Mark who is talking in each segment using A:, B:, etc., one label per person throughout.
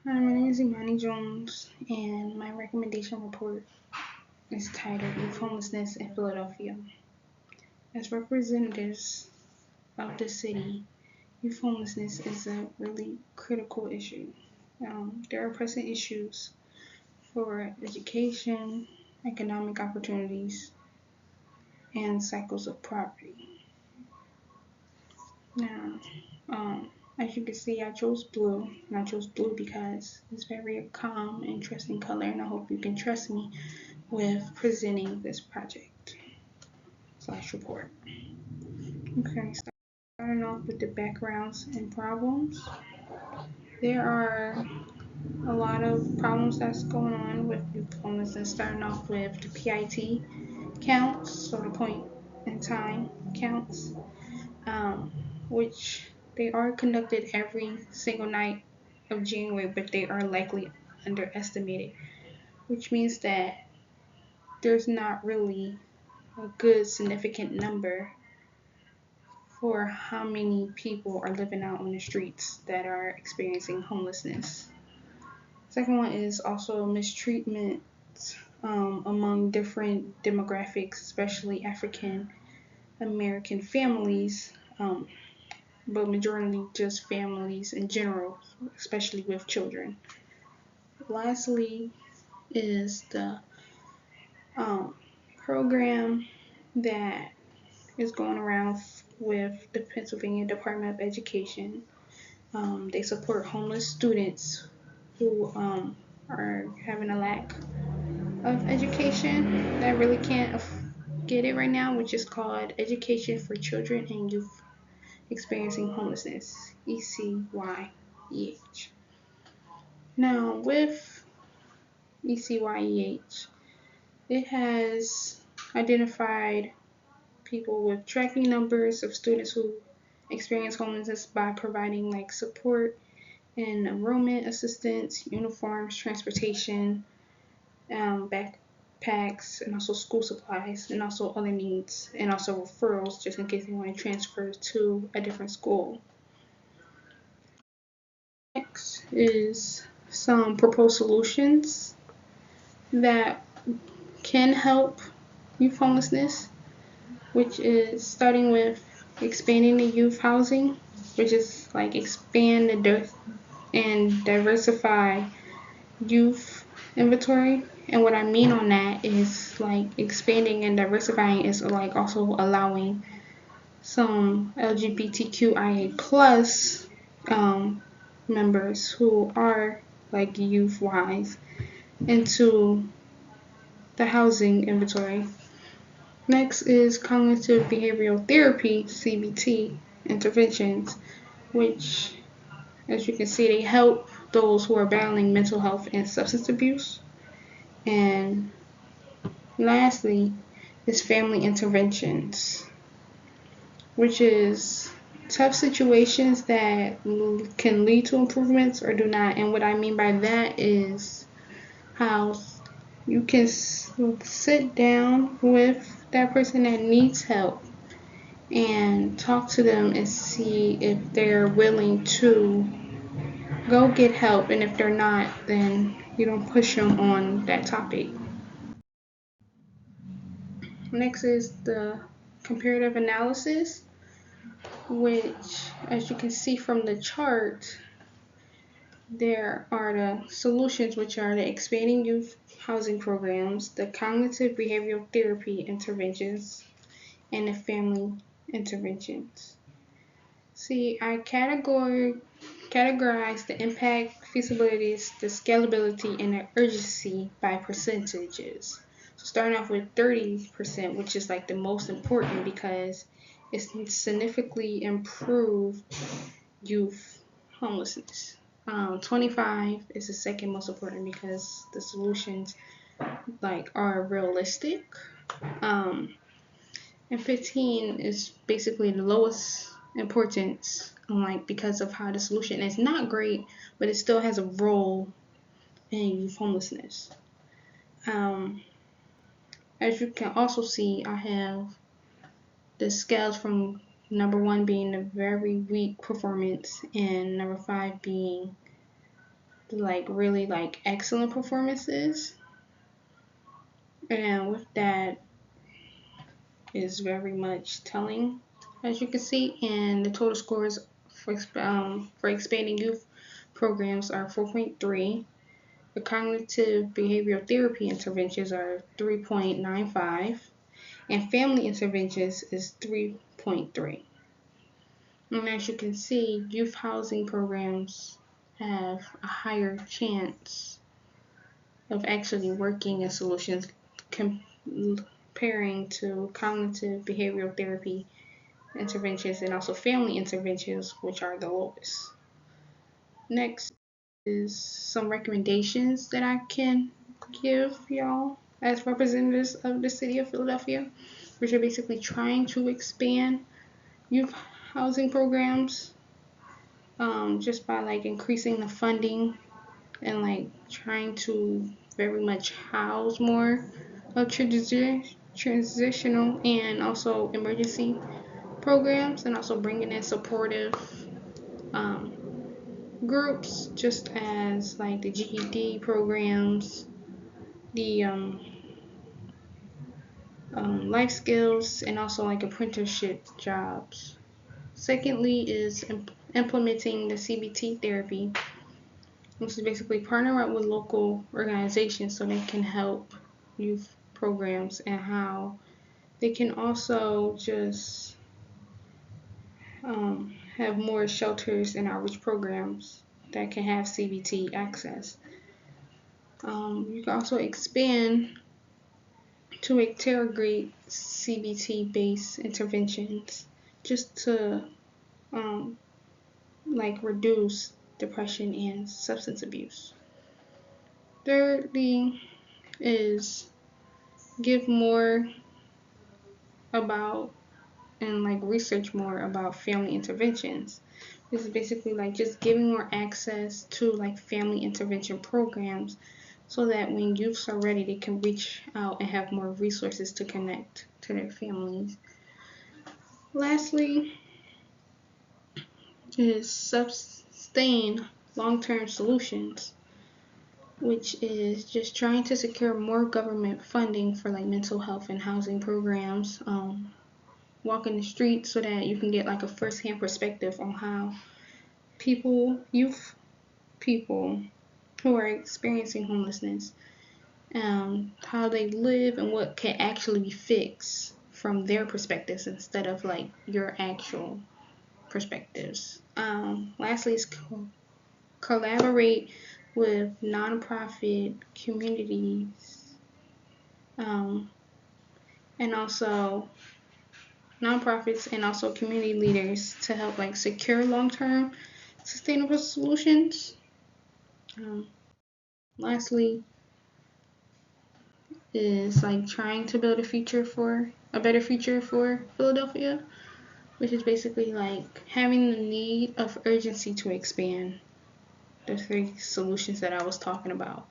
A: Hi, my name is Imani Jones, and my recommendation report is titled Youth Homelessness in Philadelphia. As representatives of the city, youth homelessness is a really critical issue. There are pressing issues for education, economic opportunities, and cycles of poverty. Now, as you can see, I chose blue, and I chose blue because it's very calm, interesting color, and I hope you can trust me with presenting this project / report. Okay, starting off with the backgrounds and problems. There are a lot of problems that's going on with youth homelessness, starting off with the PIT counts, so the point in time counts, which they are conducted every single night of January, but they are likely underestimated, which means that there's not really a good significant number for how many people are living out on the streets that are experiencing homelessness. Second one is also mistreatment among different demographics, especially African American families, but majority just families in general, especially with children. Lastly is the program that is going around with the Pennsylvania Department of Education. They support homeless students who are having a lack of education that really can't get it right now, which is called Education for Children and Youth Experiencing Homelessness, ECYEH. Now, with ECYEH, it has identified people with tracking numbers of students who experience homelessness by providing like support and enrollment assistance, uniforms, transportation, backpacks, and also school supplies, and also other needs, and also referrals just in case they want to transfer to a different school. Next is some proposed solutions that can help youth homelessness, which is starting with expanding the youth housing, which is like expand and diversify youth inventory. And what I mean on that is like expanding and diversifying is like also allowing some LGBTQIA plus members who are like youth wise into the housing inventory. Next is cognitive behavioral therapy (CBT) interventions, which as you can see they help those who are battling mental health and substance abuse. And lastly is family interventions, which is tough situations that can lead to improvements or do not. And what I mean by that is how you can sit down with that person that needs help and talk to them and see if they're willing to go get help, and if they're not, then you don't push them on that topic. Next is the comparative analysis, which as you can see from the chart, there are the solutions, which are the expanding youth housing programs, the cognitive behavioral therapy interventions, and the family interventions. See, I categorize the impact, feasibilities, the scalability, and the urgency by percentages. So starting off with 30%, which is like the most important because it's significantly improved youth homelessness. 25 is the second most important because the solutions like are realistic. And 15 is basically the lowest importance, like because of how the solution is not great, but it still has a role in youth homelessness. As you can also see, I have the scales from number 1 being the very weak performance and number 5 being like really like excellent performances, and with that is very much telling, as you can see. And the total scores for expanding youth programs are 4.3. The cognitive behavioral therapy interventions are 3.95, and family interventions is 3.3. And as you can see, youth housing programs have a higher chance of actually working as solutions comparing to cognitive behavioral therapy interventions and also family interventions, which are the lowest. Next is some recommendations that I can give y'all as representatives of the city of Philadelphia, which are basically trying to expand youth housing programs, just by like increasing the funding and like trying to very much house more of transitional and also emergency programs, and also bringing in supportive um, groups, just as like the GED programs, the life skills, and also like apprenticeship jobs. Secondly is implementing the CBT therapy, which is basically partner up with local organizations so they can help youth programs, and how they can also just have more shelters and outreach programs that can have CBT access. You can also expand to integrate CBT-based interventions just to like reduce depression and substance abuse. Thirdly is give more about and like research more about family interventions. This is basically like just giving more access to like family intervention programs so that when youths are ready, they can reach out and have more resources to connect to their families. Lastly is sustain long-term solutions, which is just trying to secure more government funding for like mental health and housing programs, walking the streets so that you can get like a first-hand perspective on how youth people who are experiencing homelessness, how they live and what can actually be fixed from their perspectives instead of like your actual perspectives. Lastly is collaborate with nonprofit communities, and also nonprofits and also community leaders to help like secure long-term sustainable solutions. Lastly is like trying to build a better future for Philadelphia, which is basically like having the need of urgency to expand the three solutions that I was talking about.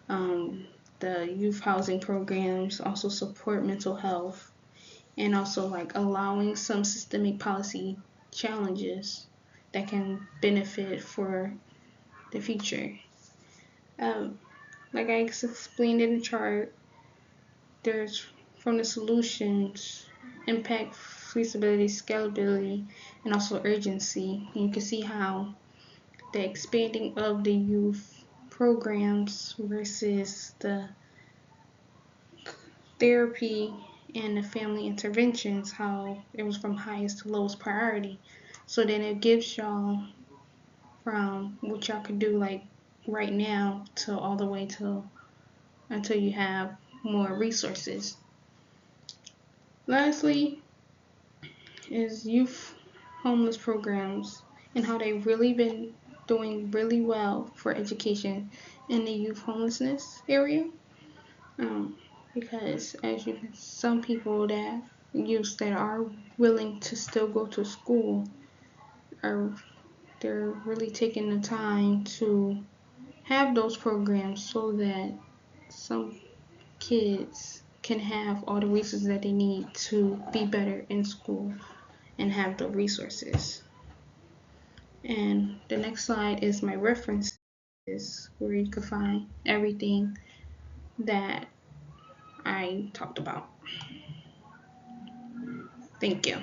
A: The youth housing programs also support mental health, and also like allowing some systemic policy challenges that can benefit for the future. Like I explained in the chart, there's from the solutions impact, feasibility, scalability, and also urgency. And you can see how the expanding of the youth programs versus the therapy and the family interventions, how it was from highest to lowest priority. So then it gives y'all from what y'all could do like right now to all the way to until you have more resources. Lastly is youth homeless programs and how they've really been doing really well for education in the youth homelessness area. Because as you can, some people that youths that are willing to still go to school they're really taking the time to have those programs so that some kids can have all the resources that they need to be better in school and have the resources. And the next slide is my reference is where you can find everything that I talked about. Thank you.